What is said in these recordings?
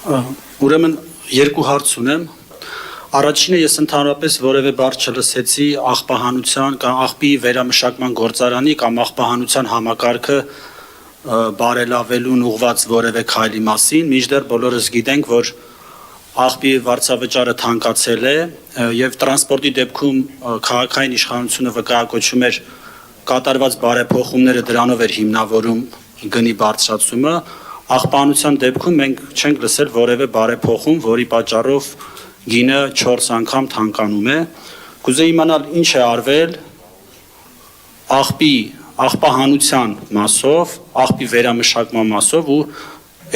Ուրեմն երկու հարց ունեմ։ Առաջինը ես ընդհանրապես որևէ բառ չլսեցի աղբահանության կամ աղբի վերամշակման գործարանի կամ աղբահանության համակարգը բարելավելուն ուղղված որևէ քայլի մասին, մինչդեռ բոլորս գիտենք, որ աղբի վարձավճարը թանկացել է եւ տրանսպորտի դեպքում քաղաքային իշխանությունը վկայակոչում էր կատարված բարեփոխումները դրանով էր հիմնավորում գնի բարձրացումը, աղբահանության դեպքում մենք չենք լսել որևէ բարեփոխում, որի պատճառով գինը 4 անգամ թանկանում է։ Կուզեի իմանալ ինչ է արվել աղբահանության մասով, աղբի վերամշակման մասով ու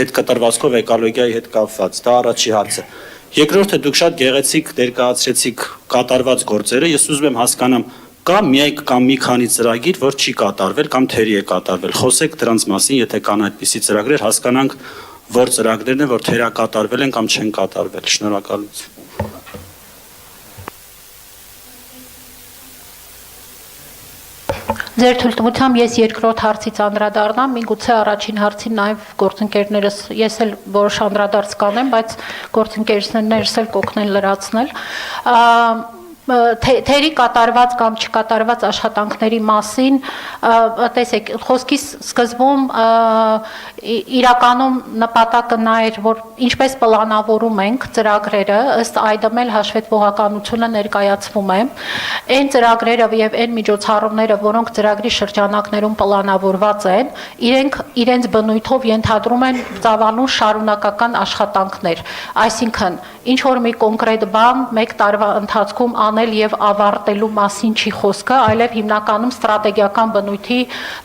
այդ կտրվածքով էկոլոգիայի հետ կապված։ Դա առաջի հարցը։ Երկրորդը դուք շատ գեղեցիկ ներկայացրեցիք կատարված գործերը, ես ուզում եմ հասկանամ կա միայն կամ մի քանի ծրագիր, որ չի կատարվել կամ թերի է կատարվել։ Խոսեք դրանց մասին, եթե կան այդպիսի ծրագրեր, հասկանանք, որ ծրագրերն են, որ թերակատարվել են կամ չեն կատարվել։ Շնորհակալություն։ Ձեր թույլտվությամբ ես երկրորդ հարցից անդրադառնամ, միգուցե առաջին հարցին նաև գործընկերներս, ես էլ որոշ անդրադարձ կանեմ, բայց գործընկերներս էլ կօգնեն լրացնել։ Թերի կատարված կամ չկատարված աշխատանքների մասին, տեսեք, խոսքիս սկզբում իրականում նպատակը նա էր, որ ինչպես պլանավորում ենք ծրագրերը, ըստ այդմ էլ հաշվետվողականությունը ներկայացվում է, այն ծրագրերը եւ այն միջոցառումները, որոնք ծրագրի շրջանակներում պլանավորված են, իրենց բնույթով ենթադրում են ծավալուն շարունակական աշխատանքներ, այսինքն ինչ որ մի կոնկրետ բան մեկ տարվա ընթացքում անել եւ ավարտելու մասին չի խոսքը, այլև հիմնականում ստրատեգիական բնույթի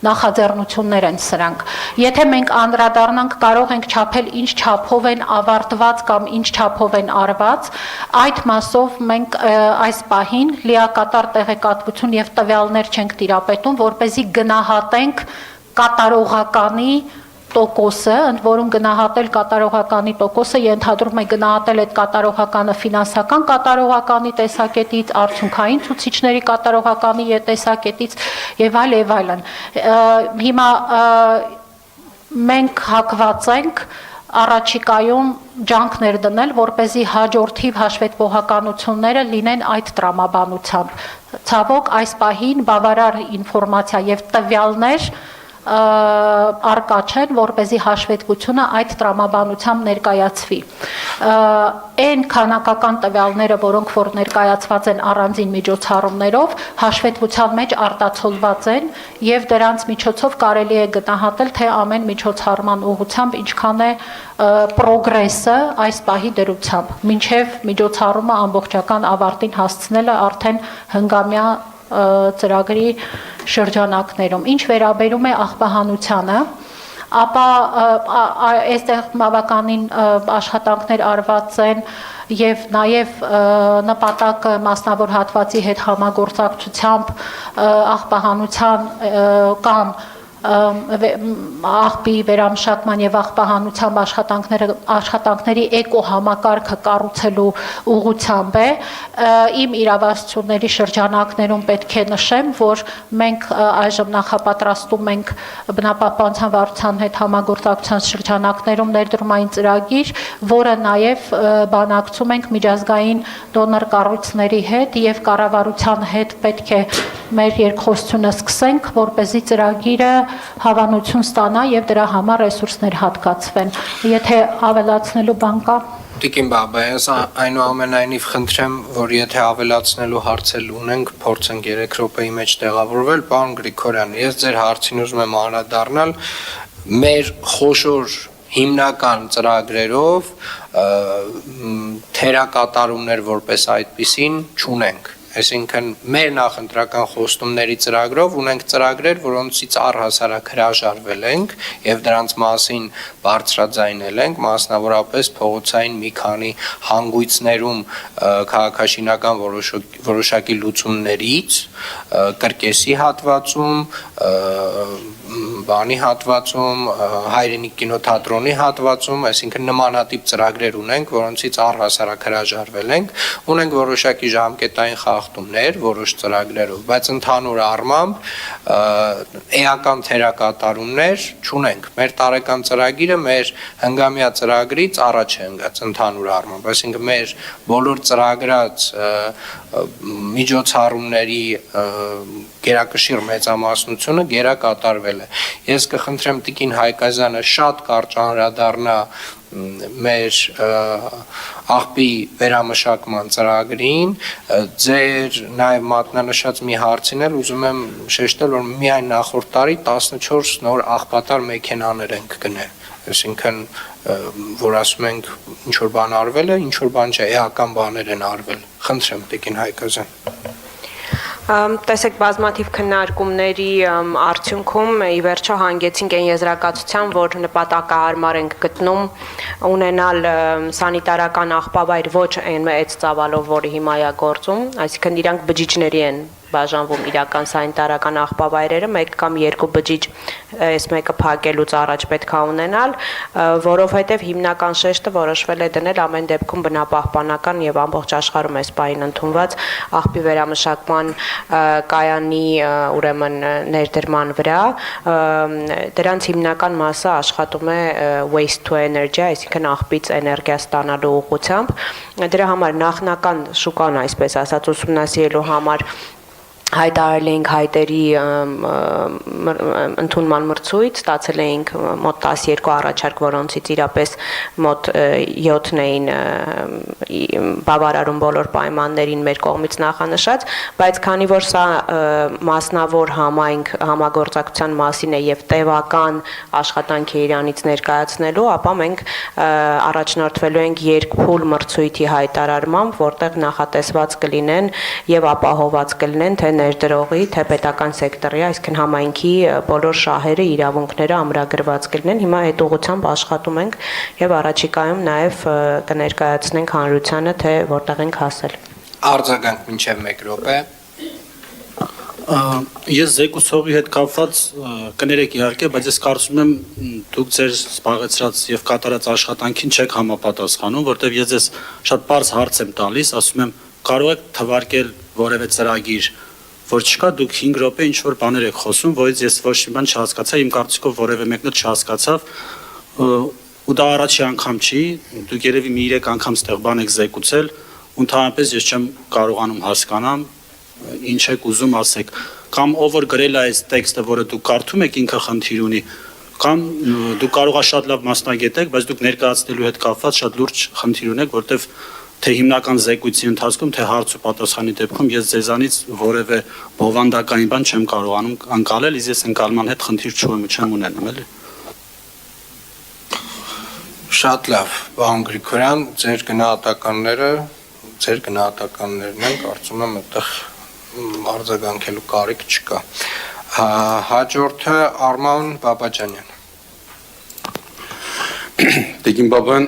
նախաձեռնություններ են սրանք։ Եթե մենք անդրադառնանք, կարող ենք չափել ինչ չափով են ավարտված կամ ինչ չափով են արված, այդ մասով մենք այս պահին լիակատար տեղեկատվություն եւ տվյալներ չենք տիրապետում, որպեսզի գնահատենք կատարողականի տոկոսը, ընդ որում գնահատել կատարողականի տոկոսը ենթադրում է գնահատել այդ կատարողականը ֆինանսական կատարողականի տեսակետից, արդյունքային ցուցիչների կատարողականի տեսակետից եւ այլն։ Հիմա մենք հակված ենք առաջիկայում ջանքներ դնել, որպեսզի հաջորդիվ հաշվետվողականությունները լինեն այդ տրամաբանությամբ։ Ցավոք այս պահին բավարար ինֆորմացիա եւ տվյալներ արկա չեն, որպեսզի հաշվետվությունը այդ տրամաբանությամբ ներկայացվի։ Այն քանակական տվյալները, որոնք որ ներկայացված են առանձին միջոցառումներով, հաշվետվության մեջ արտացոլված են եւ դրանց միջոցով կարելի է գնահատել, թե ամեն միջոցառման ուղղությամբ ինչքան է պրոգրեսը այս պահի դրությամբ, մինչեւ միջոցառումը ամբողջական ավարտին հասցնելը արդեն հնգամյա ծրագրի շրջանակներում։ Ինչ վերաբերում է աղբահանությանը, ապա այստեղ բավականին աշխատանքներ արված են եւ նաեւ նպատակը մասնավոր հատվածի հետ համագործակցությամբ աղբահանության կամ աղբի վերամշակման եւ աղբահանության աշխատանքների էկոհամակարգը կառուցելու ուղղությամբ է։ Իմ իրավասությունների շրջանակներում պետք է նշեմ, որ մենք այժմ նախապատրաստում ենք բնապահպանության վարչության հետ համագործակցության շրջանակներում ներդրումային ծրագիր, որը նաեւ բանակցում ենք միջազգային դոնոր կառույցների հետ եւ կառավարության հետ պետք է մեր երկխոսությունը սկսենք, որպեսզի ծրագիրը հավանություն ստանա եւ դրա համար ռեսուրսներ հատկացվեն։ Եթե ավելացնելու բան կա։ Տիկին Բաբայան, այնուամենայնիվ խնդրեմ, որ եթե ավելացնելու հարցեր ունենք, փորձենք 3 րոպեի մեջ տեղավորվել, պարոն Գրիգորյան, ես ձեր հարցին ուզում եմ անդրադառնալ, մեր խոշոր հիմնական ծրագրերով թերակատարումներ որպես այդպիսին չունենք։ Այսինքն մեր նախընտրական խոստումների ծրագրով ունենք ծրագրեր, որոնցից առհասարակ հրաժարվել ենք եւ դրանց մասին բարձրաձայնել ենք, մասնավորապես փողոցային մի քանի հանգույցներում քաղաքաշինական որոշակի լուծումներից, կրկեսի հատվածում, բանի հատվածում, հայրենիք կինոթատրոնի հատվածում, այսինքն նմանատիպ ծրագրեր ունենք, որոնցից առհասարակ հրաժարվել ենք, ունենք որոշակի ժամկետային խախտումներ, որոշ ծրագրերով, բայց ընդհանուր առմամբ էական թերակատարումներ չունենք։ Մեր տարեկան ծրագիրը մեր հնգամյա ծրագրից առաջ է ընկած ընդհանուր առմամբ, այսինքն մեր բոլոր ծրագրած միջոցառումների գերակշիռ մեծամասնությունը գերակատարվել է։ Ես կխնդրեմ Տիկին Հայկազյանը շատ կարճ անդրադառնա մեր աղբի վերամշակման ծրագրին, ձեր նաև մատնանշած մի հարցին էլ ուզում եմ շեշտել, որ միայն նախորդ տարի 14 նոր աղբատար մեքենաներ ենք գնել, այսինքն որ ասում ենք ինչ-որ բան արվել է, ինչ-որ բան չէ, էական բաներ են արվել։ Խնդրեմ Տիկին Հայկազյան։ Տեսեք, բազմաթիվ քննարկումների արդյունքում ի վերջո հանգեցինք այն եզրակացության, որ նպատակահարմար ենք գտնում ունենալ սանիտարական աղբավայր ոչ այն մեծ ծավալով, որը հիմա է գործում, այսինքն իրանք բջիջների են բաժանվում իրական սանիտարական աղբավայրերը, մեկ կամ երկու բջիջ այս մեկը փակելուց առաջ պետք է ունենալ, որովհետև հիմնական շեշտը որոշվել է դնել ամեն դեպքում բնապահպանական եւ ամբողջ աշխարհում այս պահին ընդունված աղբի վերամշակման կայանի ուրեմն ներդրման վրա, դրանց հիմնական մասը աշխատում է waste to energy, այսինքն աղբից էներգիա ստանալու ուղղությամբ, դրա համար նախնական շուկան, այսպես ասած, ուսումնասիրելու համար հայտարարել էինք հայտերի ընդունման մրցույթ, ստացել էինք մոտ 12 առաջարկ, որոնցից իրապես մոտ 7-ն էին բավարարում բոլոր պայմաններին մեր կողմից նախանշած, բայց քանի որ սա մասնավոր համայնք համագործակցության մասին է եւ տևական աշխատանք է իրանից ներկայացնելու, ապա մենք առաջնորդվելու ենք երկփուլ մրցույթի հայտարարմամբ, որտեղ նախատեսված կլինեն եւ ապահոված կլինեն թե ներդրողի, թե պետական սեկտորի, այսինքն համայնքի բոլոր շահերը, իրավունքները ամրագրված կլինեն։ Հիմա այդ ուղղությամբ աշխատում ենք եւ առաջիկայում նաեւ կներկայացնենք հանրությանը, թե որտեղ ենք հասել։ Արձագանք մինչև 1 րոպե։ Ես զեկուցողի հետ կապված կներեք իհարկե, բայց ես կարծում եմ դուք ձեր զբաղեցրած եւ կատարած աշխատանքին չեք համապատասխանում, որտեղ ես ձեզ շատ པարզ հարց եմ տալիս, ասում եմ կարող եք թվարկել որևէ ծրագիր, որ չկա, դուք 5 րոպե ինչ որ բաներ եք խոսում, որից ես ոչ մի բան չհասկացա, իմ կարծիքով որևէ մեկն էլ չհասկացավ, ու դա առաջի անգամ չի, դուք երևի մի 3 անգամ ստեղ բան եք զեկուցել, ընդհանրապես ես չեմ կարողանում հասկանամ, ինչ եք ուզում ասեք, կամ ով որ գրել է այս տեքստը, որը դուք կարդում եք, ինքը խնդիր ունի, կամ դուք կարող եք շատ լավ մասնագետ եք, բայց դուք ներկայացնելու հետ կապված շատ լուրջ խնդիր ունեք, որտեվ թե հիմնական զեկույցի ընթացքում, թե հարց ու պատասխանի դեպքում ես ձեզանից որևէ բովանդակային բան չեմ կարողանում անցալել, իսկ ես ընկալման հետ խնդիր չեմ ունենում, էլի։ Շատ լավ, պարոն Գրիգորյան, ձեր գնահատականներն են, կարծում եմ այդտեղ արձագանքելու կարիք չկա։ Հաջորդը Արման Բաբաջանյան։ Տիկին Բաբան